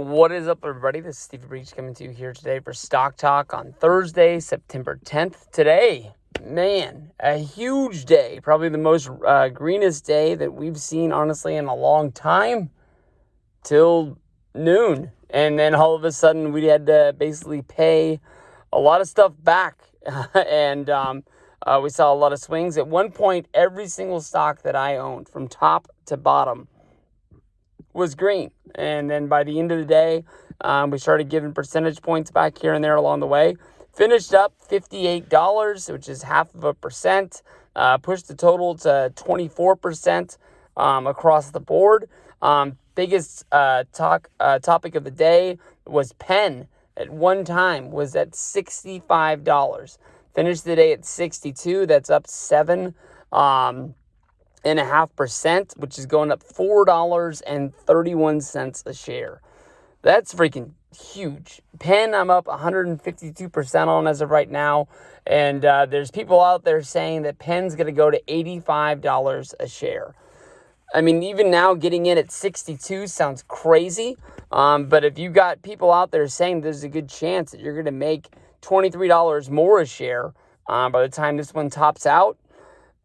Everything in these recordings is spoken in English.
what is up, everybody? This is Steve Breach coming to you here today for Stock Talk on Thursday, September 10th. Today, man, a huge day. Probably the most greenest day that we've seen, honestly, in a long time, till noon. And then all of a sudden, we had to basically pay a lot of stuff back. And we saw a lot of swings. At one point, every single stock that I owned, from top to bottom, was green. And then by the end of the day, we started giving percentage points back here and there along the way. Finished up $58, which is 0.5%. Pushed the total to 24% across the board. Biggest topic of the day was PENN. At one time was at $65. Finished the day at $62. That's up 7.5%, which is going up $4.31 a share. That's freaking huge. PENN, I'm up 152% on as of right now. And there's people out there saying that PENN's going to go to $85 a share. I mean, even now getting in at 62 sounds crazy. But if you got people out there saying there's a good chance that you're going to make $23 more a share by the time this one tops out,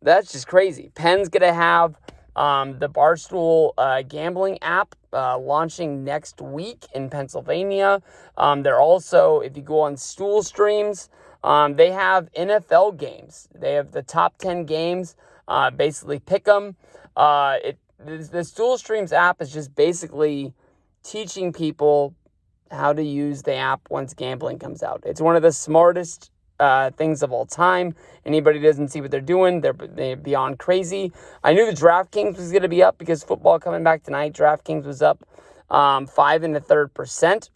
that's just crazy. PENN's going to have the Barstool gambling app launching next week in Pennsylvania. They're also, if you go on Stool Streams, they have NFL games. They have the top 10 games, basically pick them. The Stool Streams app is just basically teaching people how to use the app once gambling comes out. It's one of the smartest things of all time. Anybody who doesn't see what they're doing, they're beyond crazy. I knew the DraftKings was going to be up because football coming back tonight. DraftKings was up 5.33%,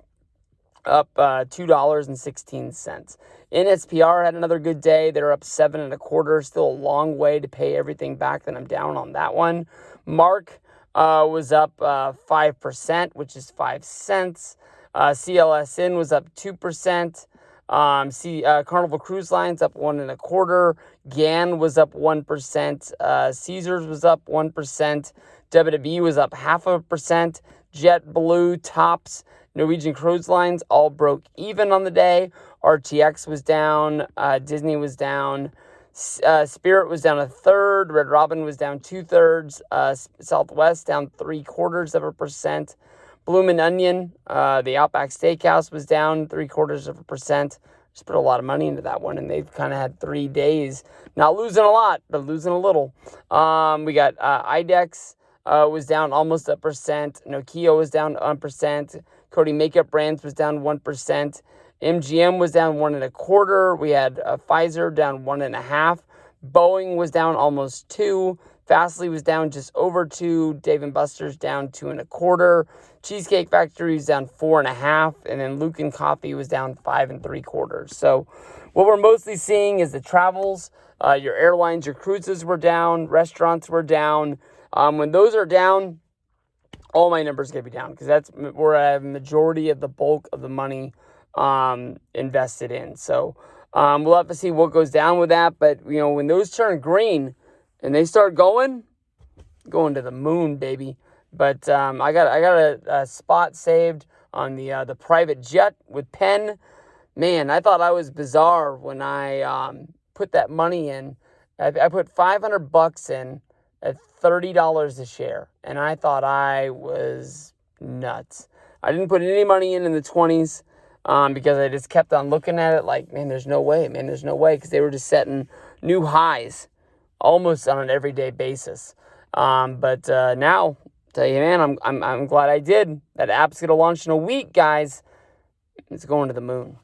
up $2.16. NSPR had another good day. They're up 7.25. Still a long way to pay everything back. Then I'm down on that one. Mark was up 5%, which is 5 cents. CLSN was up 2%. Carnival Cruise Lines up 1.25. GAN was up 1%. Caesars was up 1%. WWE was up 0.5%. JetBlue, Tops, Norwegian Cruise Lines all broke even on the day. RTX was down. Disney was down. Spirit was down 1/3. Red Robin was down 2/3. Southwest down 0.75%. BLMN Onion, the Outback Steakhouse, was down 0.75%. Just put a lot of money into that one, and they've kind of had 3 days. Not losing a lot, but losing a little. We got IDEX was down almost 1%. Nokia was down 1%. Cody Makeup Brands was down 1%. MGM was down 1.25. We had Pfizer down 1.5. Boeing was down almost 2. Fastly was down just over 2. Dave & Buster's down 2.25. Cheesecake Factory was down 4.5. And then Lucan Coffee was down 5.75. So what we're mostly seeing is the travels. Your airlines, your cruises were down. Restaurants were down. When those are down, all my numbers are going to be down because that's where I have a majority of the bulk of the money invested in. So we'll have to see what goes down with that. But, when those turn green and they start going to the moon, baby. But I got a spot saved on the private jet with PENN. Man, I thought I was bizarre when I put that money in. I put $500 in at $30 a share, and I thought I was nuts. I didn't put any money in the 20s because I just kept on looking at it like, man, there's no way, because they were just setting new highs almost on an everyday basis. But now, tell you, man, I'm glad I did. That app's gonna launch in a week, guys. It's going to the moon.